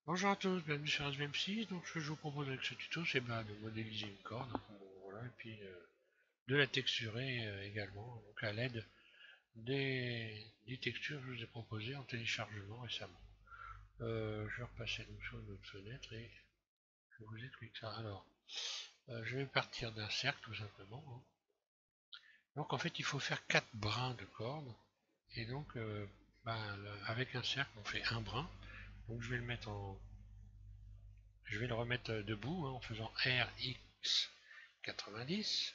Bonjour à tous, bienvenue sur SVM6. Donc, ce que je vous propose avec ce tuto, c'est de modéliser une corde, voilà, et puis de la texturer également, donc à l'aide des textures que je vous ai proposées en téléchargement récemment. Je vais repasser donc sur une autre fenêtre et je vous explique ça. Alors, je vais partir d'un cercle tout simplement, hein. Donc, en fait, il faut faire 4 brins de corde, et donc, avec un cercle, on fait un brin. Donc, je vais le remettre debout, hein, en faisant RX 90.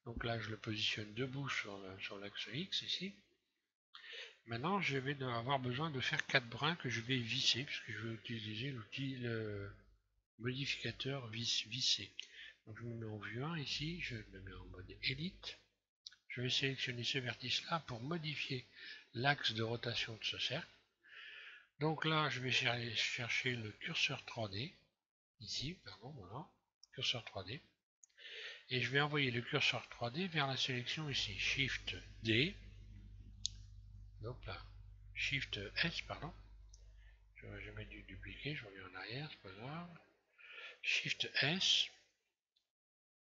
Donc là, je le positionne debout sur l'axe X ici. Maintenant, je vais avoir besoin de faire 4 brins que je vais visser, puisque je vais utiliser le modificateur visser. Donc je me mets en vue 1 ici, je me mets en mode élite. Je vais sélectionner ce vertice-là pour modifier l'axe de rotation de ce cercle. Donc là, je vais chercher le curseur 3D, ici, pardon, voilà, curseur 3D. Et je vais envoyer le curseur 3D vers la sélection ici, Shift D, hop là, Shift S, pardon, j'aurais jamais dû dupliquer, je reviens en arrière, c'est pas grave, Shift S,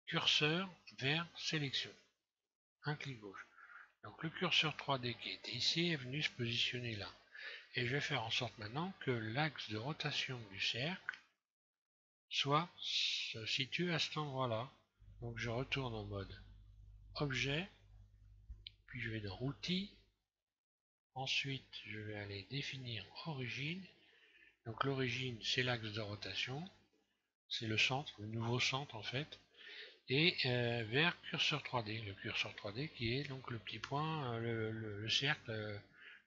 curseur vers sélection, un clic gauche. Donc le curseur 3D qui était ici est venu se positionner là. Et je vais faire en sorte maintenant que l'axe de rotation du cercle se situe à cet endroit-là. Donc je retourne en mode objet, puis je vais dans outils. Ensuite, je vais aller définir origine. Donc l'origine, c'est l'axe de rotation, c'est le centre, le nouveau centre en fait, et vers curseur 3D, le curseur 3D qui est donc le petit point, le cercle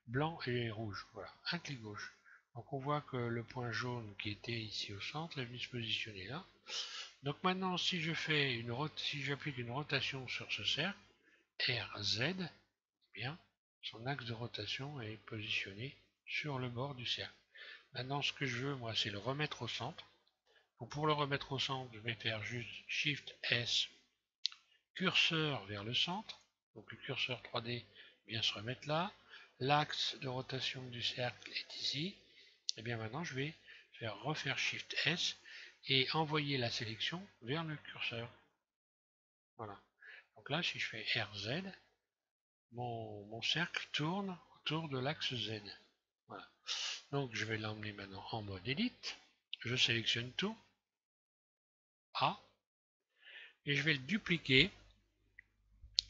blanc et rouge. Voilà, un clic gauche. Donc on voit que le point jaune qui était ici au centre est venu se positionner là. Donc maintenant, si j'applique une rotation sur ce cercle, RZ, eh bien, son axe de rotation est positionné sur le bord du cercle. Maintenant, ce que je veux, moi, c'est le remettre au centre. Donc, pour le remettre au centre, je vais faire juste Shift S, curseur vers le centre. Donc, le curseur 3D vient se remettre là. L'axe de rotation du cercle est ici. Et bien maintenant, je vais refaire Shift S et envoyer la sélection vers le curseur. Voilà. Donc là, si je fais RZ, mon cercle tourne autour de l'axe Z. Voilà. Donc je vais l'emmener maintenant en mode élite. Je sélectionne tout, A, et je vais le dupliquer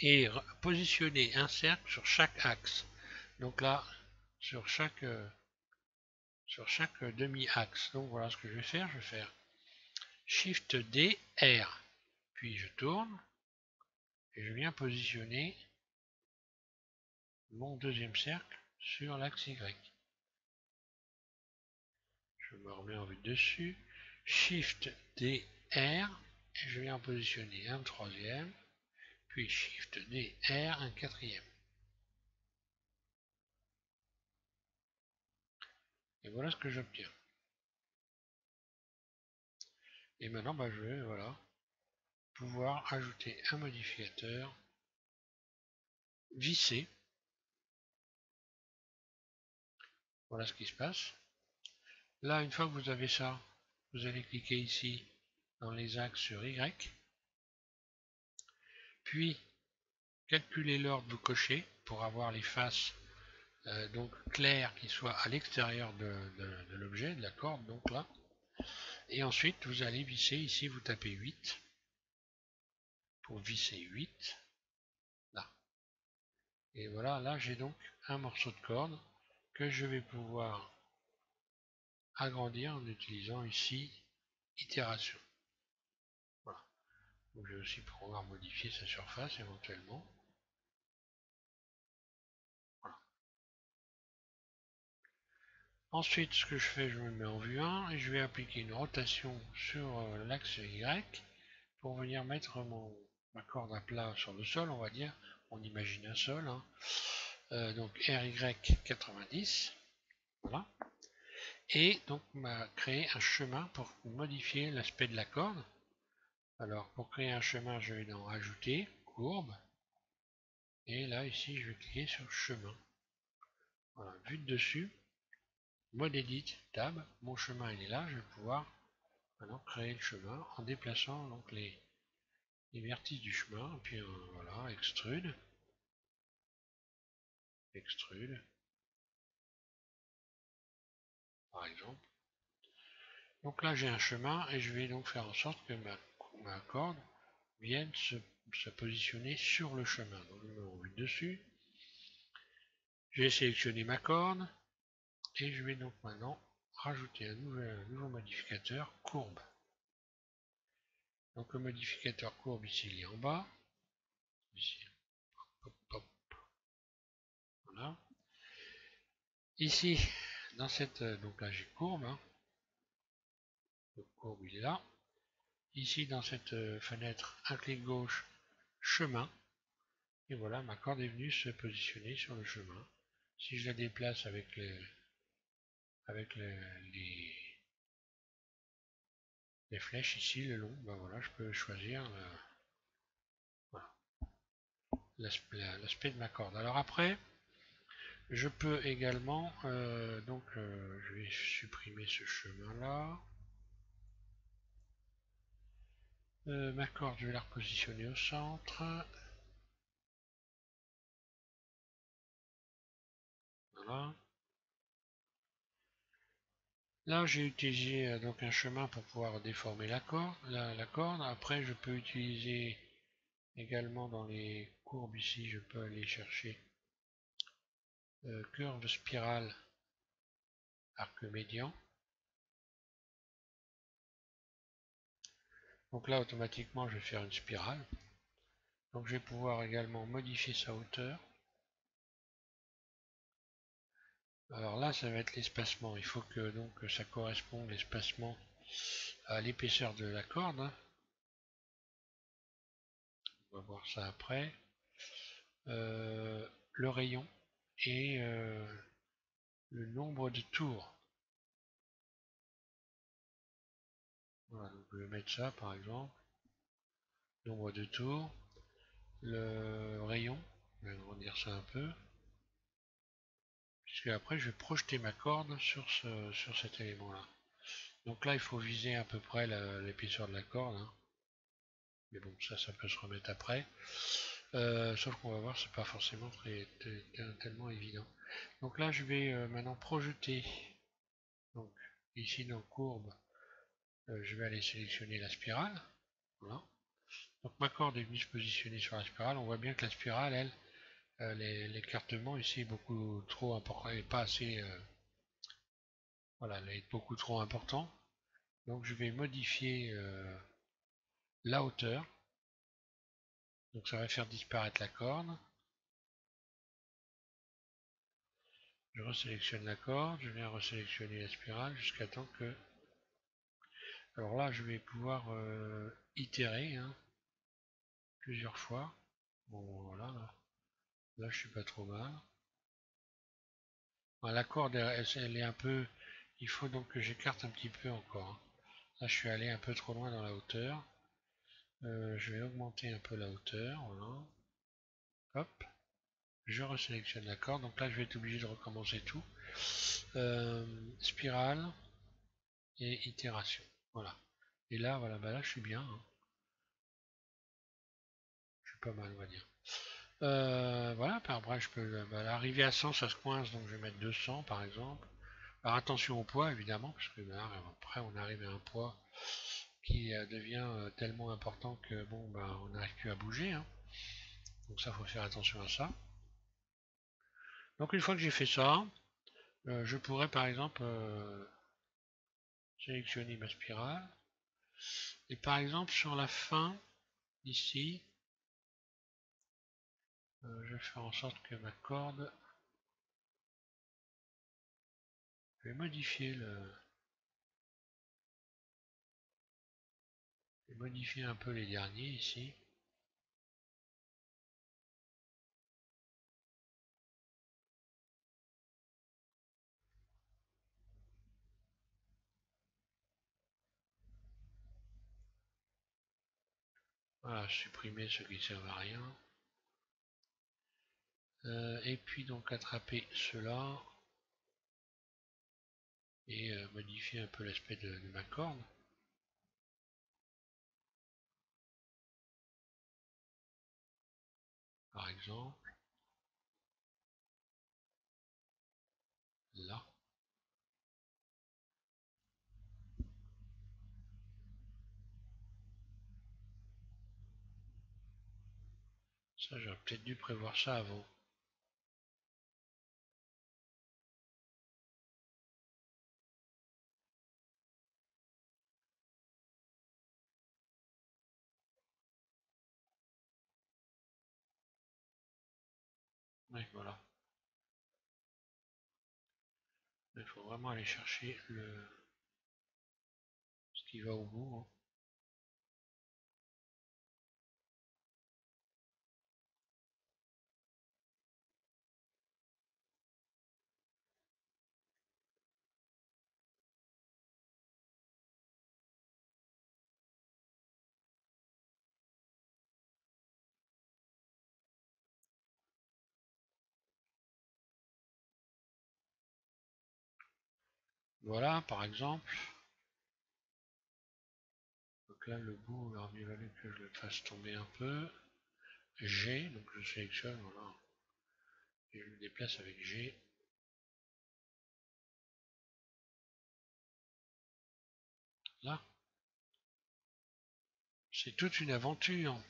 et positionner un cercle sur chaque axe. Donc là, sur chaque demi-axe. Donc voilà ce que je vais faire. Je vais faire Shift D, R, puis je tourne et je viens positionner mon deuxième cercle sur l'axe Y. Je me remets en vue dessus, Shift D, R, et je viens positionner un troisième, puis Shift D, R, un quatrième. Et voilà ce que j'obtiens. Et maintenant, je vais pouvoir ajouter un modificateur vissé. Voilà ce qui se passe. Là, une fois que vous avez ça, vous allez cliquer ici dans les axes sur Y, puis calculer l'ordre que vous cochez pour avoir les faces donc claires qui soient à l'extérieur de l'objet, de la corde, donc là. Et ensuite, vous allez visser ici, vous tapez 8 pour visser 8, là. Et voilà, là j'ai donc un morceau de corde que je vais pouvoir agrandir en utilisant ici itération. Voilà. Donc je vais aussi pouvoir modifier sa surface éventuellement. Voilà. Ensuite, ce que je fais, je me mets en vue 1 et je vais appliquer une rotation sur l'axe Y pour venir mettre ma corde à plat sur le sol, on va dire. On imagine un sol, hein. Donc RY 90, voilà. Et donc m'a créé un chemin pour modifier l'aspect de la corde. Alors pour créer un chemin, je vais dans ajouter, courbe, et là ici je vais cliquer sur chemin. Voilà, vue de dessus. mode edit, tab, mon chemin il est là, je vais pouvoir maintenant créer le chemin en déplaçant donc les vertices du chemin, et puis voilà, extrude, extrude, par exemple. Donc là j'ai un chemin et je vais donc faire en sorte que ma corde vienne se positionner sur le chemin. Donc je me mets dessus, j'ai sélectionné ma corde et je vais donc maintenant rajouter un nouveau modificateur courbe. Donc le modificateur courbe ici il est en bas, ici, hop, hop, voilà. Ici, dans cette, donc là j'ai courbe, hein. Le courbe il est là. Ici dans cette fenêtre, un clic gauche, chemin, et voilà, ma corde est venue se positionner sur le chemin. Si je la déplace avec les flèches ici, le long, ben voilà, je peux choisir voilà, l'aspect de ma corde. Alors après, je peux également, je vais supprimer ce chemin-là. Ma corde, je vais la repositionner au centre. Voilà. Là, j'ai utilisé donc un chemin pour pouvoir déformer la corde. Après, je peux utiliser également dans les courbes ici, je peux aller chercher curve spirale arc médian. Donc là, automatiquement, je vais faire une spirale. Donc je vais pouvoir également modifier sa hauteur. Alors là, ça va être l'espacement. Il faut que donc ça corresponde l'espacement à l'épaisseur de la corde, hein. On va voir ça après. Le rayon et le nombre de tours. Voilà, donc je vais mettre ça par exemple. Nombre de tours. Le rayon. Je vais agrandir ça un peu. Puisque après je vais projeter ma corde sur cet élément là. Donc là il faut viser à peu près l'épaisseur de la corde, hein. Mais bon, ça peut se remettre après. Sauf qu'on va voir, c'est pas forcément tellement évident. Donc là, je vais maintenant projeter. Donc ici dans courbe, je vais aller sélectionner la spirale. Voilà. Donc ma corde est venue se positionner sur la spirale. On voit bien que la spirale, elle, l'écartement ici est beaucoup trop important, et pas assez. Voilà, elle est beaucoup trop important. Donc je vais modifier la hauteur. Donc ça va faire disparaître la corde. Je resélectionne la corde, je viens resélectionner la spirale jusqu'à temps que... Alors là, je vais pouvoir itérer, hein, plusieurs fois. Bon, voilà, là je suis pas trop mal. Bon, la corde, elle est un peu... Il faut donc que j'écarte un petit peu encore, hein. Là, je suis allé un peu trop loin dans la hauteur. Je vais augmenter un peu la hauteur, voilà. Hop, je resélectionne la corde. Donc là, je vais être obligé de recommencer tout. Spirale et itération. Voilà. Et là, voilà, bah là, je suis bien, hein. Je suis pas mal, on va dire. Voilà, puis après, je peux arriver à 100, ça se coince, donc je vais mettre 200 par exemple. Alors attention au poids, évidemment, parce que là, après, on arrive à un poids qui devient tellement important que bon, on n'arrive plus à bouger, hein. Donc ça, faut faire attention à ça. Donc une fois que j'ai fait ça, je pourrais par exemple sélectionner ma spirale. Et par exemple, sur la fin, ici, je vais faire en sorte que ma corde, je vais modifier modifier un peu les derniers ici. Voilà, supprimer ceux qui servent à rien. Et puis donc attraper cela. et modifier un peu l'aspect de ma corde. Par exemple, là. Ça, j'aurais peut-être dû prévoir ça avant. Oui, voilà. Il faut vraiment aller chercher ce qui va au bout, hein. Voilà, par exemple. Donc là, le bout, il aurait mieux valu que je le fasse tomber un peu. G, donc je sélectionne, voilà. Et je le déplace avec G. Là, c'est toute une aventure.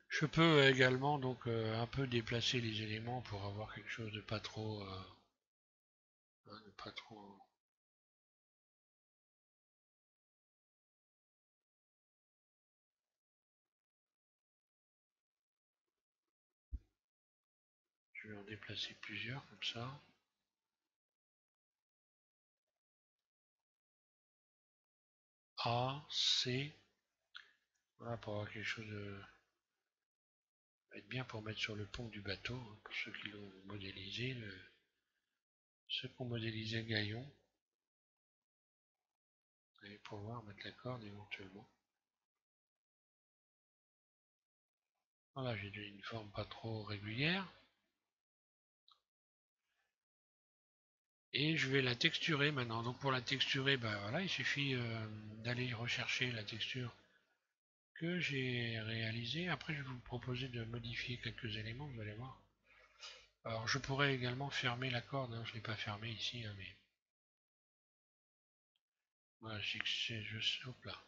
Je peux également donc un peu déplacer les éléments pour avoir quelque chose de pas trop, hein, de pas trop. Je vais en déplacer plusieurs comme ça. A, C, voilà pour avoir quelque chose de être bien pour mettre sur le pont du bateau, hein, pour ceux qui l'ont modélisé, ceux qui ont modélisé le Gaillon, et pouvoir mettre la corde éventuellement. Voilà, j'ai une forme pas trop régulière. Et je vais la texturer maintenant. Donc pour la texturer, ben voilà, il suffit d'aller rechercher la texture que j'ai réalisée. Après, je vais vous proposer de modifier quelques éléments, vous allez voir. Alors je pourrais également fermer la corde, hein, je ne l'ai pas fermée ici, hein, mais voilà, hop là.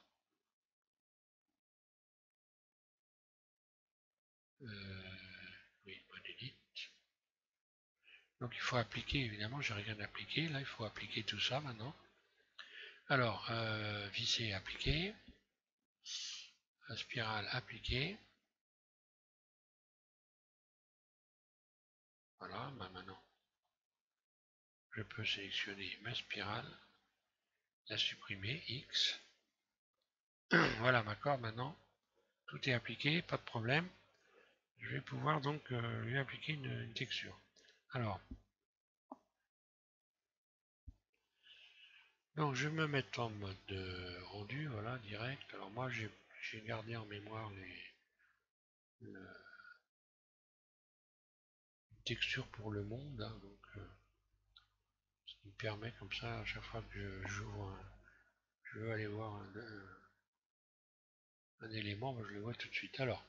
Oui, modélite. Donc il faut appliquer, évidemment, j'ai rien appliqué. Là, il faut appliquer tout ça maintenant. Alors, visser, appliquer. La spirale appliquée. Voilà, bah maintenant, je peux sélectionner ma spirale, la supprimer, X. Voilà ma corde maintenant. Tout est appliqué, pas de problème. Je vais pouvoir donc lui appliquer une texture. Alors, donc je vais me mettre en mode rendu, voilà, direct. Alors moi j'ai gardé en mémoire les textures pour le monde, hein, donc ce qui me permet comme ça à chaque fois que je veux aller voir un élément, je le vois tout de suite. Alors,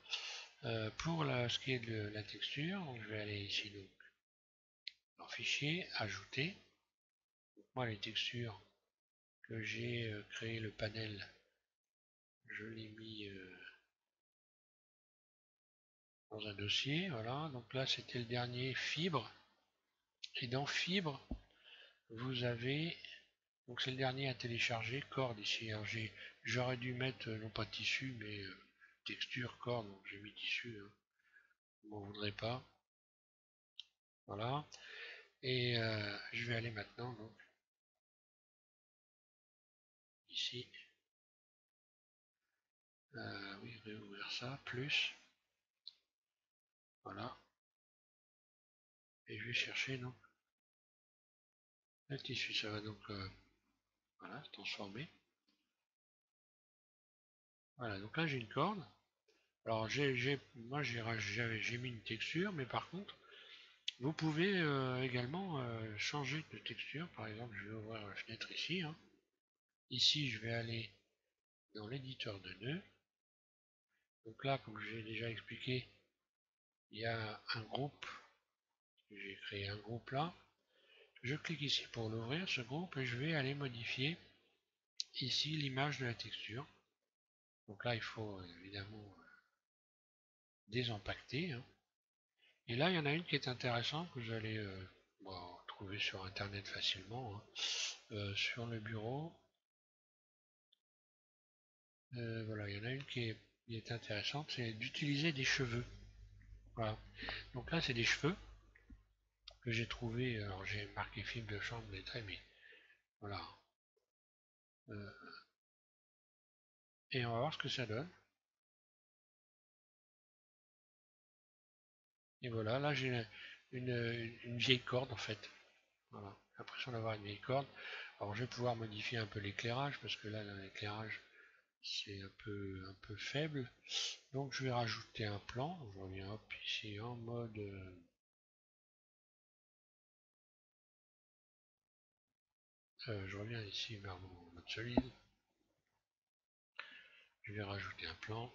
pour ce qui est de la texture, donc je vais aller ici donc dans fichier, ajouter. Donc moi les textures que j'ai créé le panel, je l'ai mis dans un dossier, voilà. Donc là c'était le dernier fibre. Et dans fibre, vous avez, donc c'est le dernier à télécharger, corde ici. Alors j'aurais dû mettre non pas tissu mais texture corde, donc j'ai mis tissu, hein. Vous m'en voudrez pas. Voilà. Et je vais aller maintenant donc ici. Oui, réouvrir ça, plus. Voilà. Et je vais chercher donc le tissu. Ça va donc voilà, se transformer. Voilà, donc là j'ai une corde. Alors moi j'ai mis une texture, mais par contre, Vous pouvez également changer de texture. Par exemple, je vais ouvrir la fenêtre ici, hein. Ici, je vais aller dans l'éditeur de nœuds. Donc là, comme j'ai déjà expliqué, il y a un groupe. J'ai créé un groupe là. Je clique ici pour l'ouvrir, ce groupe, et je vais aller modifier ici l'image de la texture. Donc là, il faut évidemment désempaqueter, hein. Et là, il y en a une qui est intéressante que vous allez trouver sur internet facilement, hein. Sur le bureau. Voilà, il y en a une qui est intéressante, c'est d'utiliser des cheveux. Voilà. Donc là, c'est des cheveux que j'ai trouvé. Alors j'ai marqué film de chambre détail, mais voilà. Euh, et on va voir ce que ça donne. Et voilà, là j'ai une vieille corde en fait. Voilà, j'ai l'impression d'avoir une vieille corde. Alors je vais pouvoir modifier un peu l'éclairage parce que là l'éclairage c'est un peu faible. Donc je vais rajouter un plan. Je reviens hop ici en mode je reviens ici vers mon mode solide. Je vais rajouter un plan.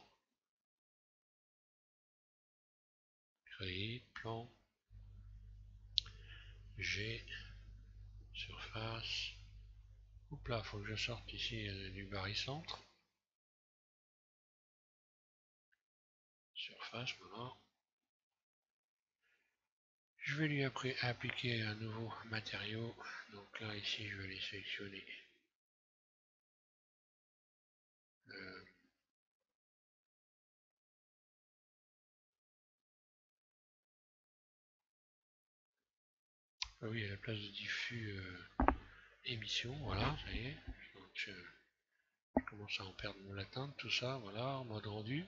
Créer, plan, G, surface. Oups là, faut que je sorte ici du barycentre. Surface, voilà. Je vais lui appliquer un nouveau matériau. Donc là, ici, je vais les sélectionner. Euh, ah oui, à la place de diffus émission, voilà, ça y est. Donc, je commence à en perdre mon latin, tout ça, voilà, en mode rendu.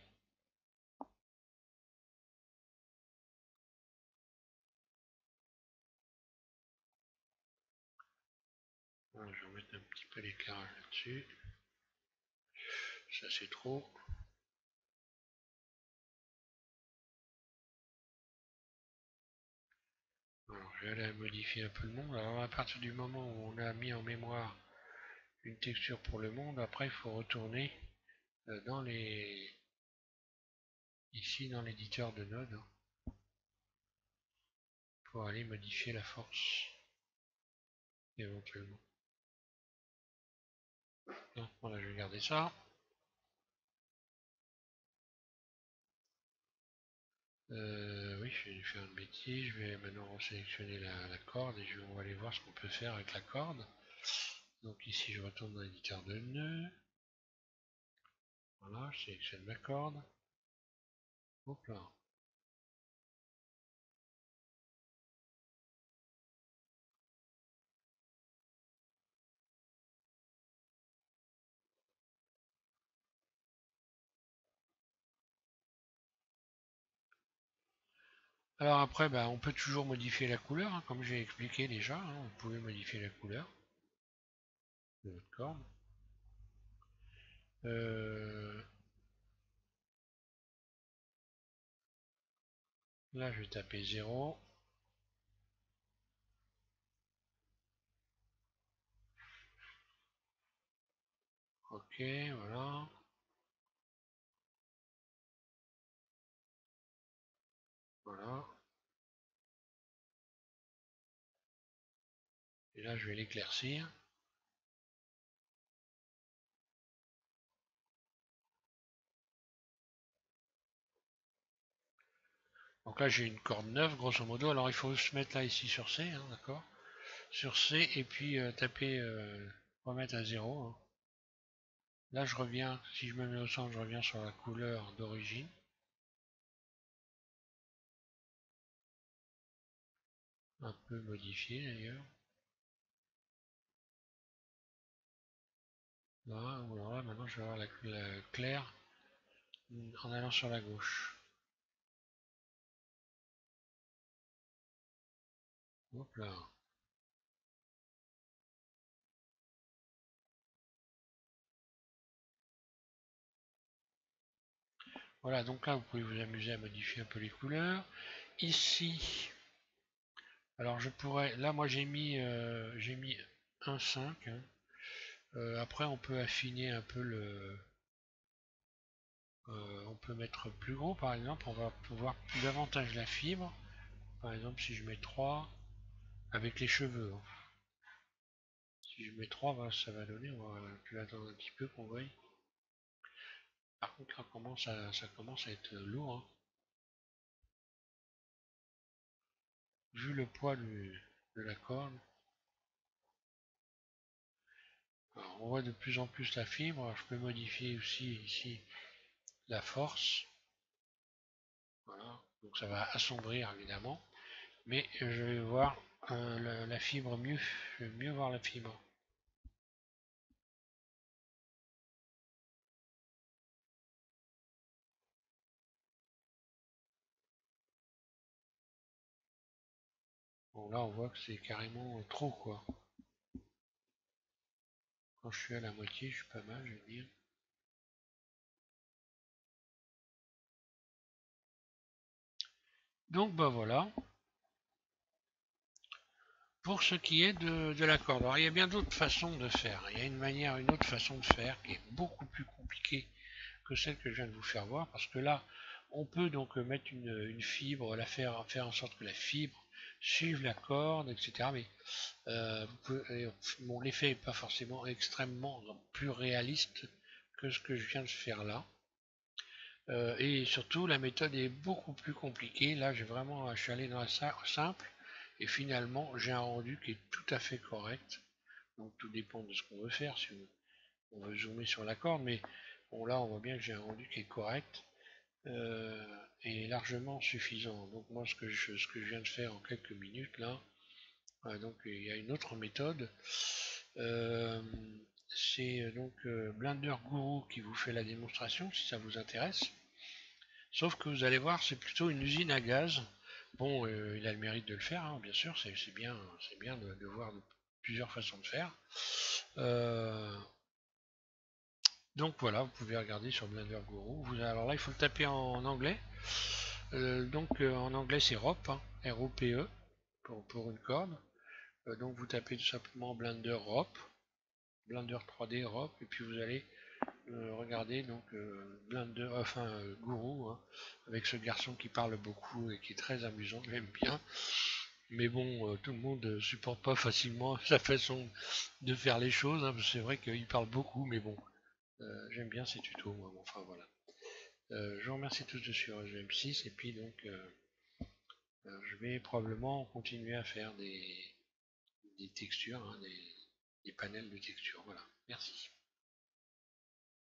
Voilà, je vais mettre un petit peu l'éclairage là-dessus. Ça, c'est trop. Alors, je vais aller modifier un peu le monde. Alors, à partir du moment où on a mis en mémoire une texture pour le monde, après, il faut retourner dans les ici dans l'éditeur de node, hein, pour aller modifier la force éventuellement. Non, voilà, je vais garder ça. Oui, j'ai fait une bêtise. Je vais maintenant sélectionner la corde et on va aller voir ce qu'on peut faire avec la corde. Donc ici, je retourne dans l'éditeur de nœuds. Voilà, je sélectionne ma corde. Hop là. Alors après, bah, on peut toujours modifier la couleur, hein, comme j'ai expliqué déjà, hein, vous pouvez modifier la couleur de votre corde. Là, je vais taper 0. Ok, voilà. Voilà. Et là, je vais l'éclaircir. Donc là, j'ai une corde neuve, grosso modo. Alors, il faut se mettre là, ici, sur C, hein, d'accord? Sur C, et puis taper, remettre à 0, hein. Là, je reviens, si je me mets au centre, je reviens sur la couleur d'origine. Un peu modifié, d'ailleurs. Là, alors là, maintenant, je vais avoir la claire en allant sur la gauche. Hop là. Voilà, donc là, vous pouvez vous amuser à modifier un peu les couleurs. Ici, Alors je pourrais, là moi j'ai mis 1,5, hein. Après on peut affiner un peu on peut mettre plus gros par exemple, on va pouvoir davantage la fibre. Par exemple si je mets 3 avec les cheveux, hein. Si je mets 3, ça va donner, on va plus attendre un petit peu qu'on voie. Par contre là ça commence à être lourd, hein. Vu le poids de la corde. Alors, on voit de plus en plus la fibre. Alors, je peux modifier aussi ici la force. Voilà. Donc ça va assombrir évidemment. Mais je vais voir la fibre mieux. Je vais mieux voir la fibre. Bon là on voit que c'est carrément trop quoi. Quand je suis à la moitié, je suis pas mal, je veux dire. Donc bah voilà. Pour ce qui est de la corde. Alors il y a bien d'autres façons de faire. Il y a une autre façon de faire qui est beaucoup plus compliquée que celle que je viens de vous faire voir, parce que là, on peut donc mettre une fibre, faire en sorte que la fibre suive la corde, etc. Mais bon, l'effet n'est pas forcément extrêmement plus réaliste que ce que je viens de faire là. Et surtout, la méthode est beaucoup plus compliquée. Là, je suis allé dans la simple, et finalement, j'ai un rendu qui est tout à fait correct. Donc tout dépend de ce qu'on veut faire, si on veut zoomer sur la corde, mais bon là on voit bien que j'ai un rendu qui est correct euh, et largement suffisant. Donc moi ce que je viens de faire en quelques minutes là, donc il y a une autre méthode. Euh, c'est donc Blender Guru qui vous fait la démonstration si ça vous intéresse. Sauf que vous allez voir, c'est plutôt une usine à gaz. Bon, il a le mérite de le faire, hein, bien sûr, c'est bien de voir plusieurs façons de faire. Euh, Donc voilà, vous pouvez regarder sur Blender Guru. Alors là, il faut le taper en anglais. En anglais, c'est ROP, hein, R-O-P-E, pour une corde. Donc vous tapez tout simplement Blender ROP, Blender 3D ROP, et puis vous allez regarder donc Guru, hein, avec ce garçon qui parle beaucoup et qui est très amusant, j'aime bien. Mais bon, tout le monde ne supporte pas facilement sa façon de faire les choses, hein, c'est vrai qu'il parle beaucoup, mais bon, j'aime bien ces tutos, moi. Bon, enfin voilà. Je vous remercie tous de suivre GM6 et puis donc je vais probablement continuer à faire des textures, hein, des panels de textures. Voilà. Merci.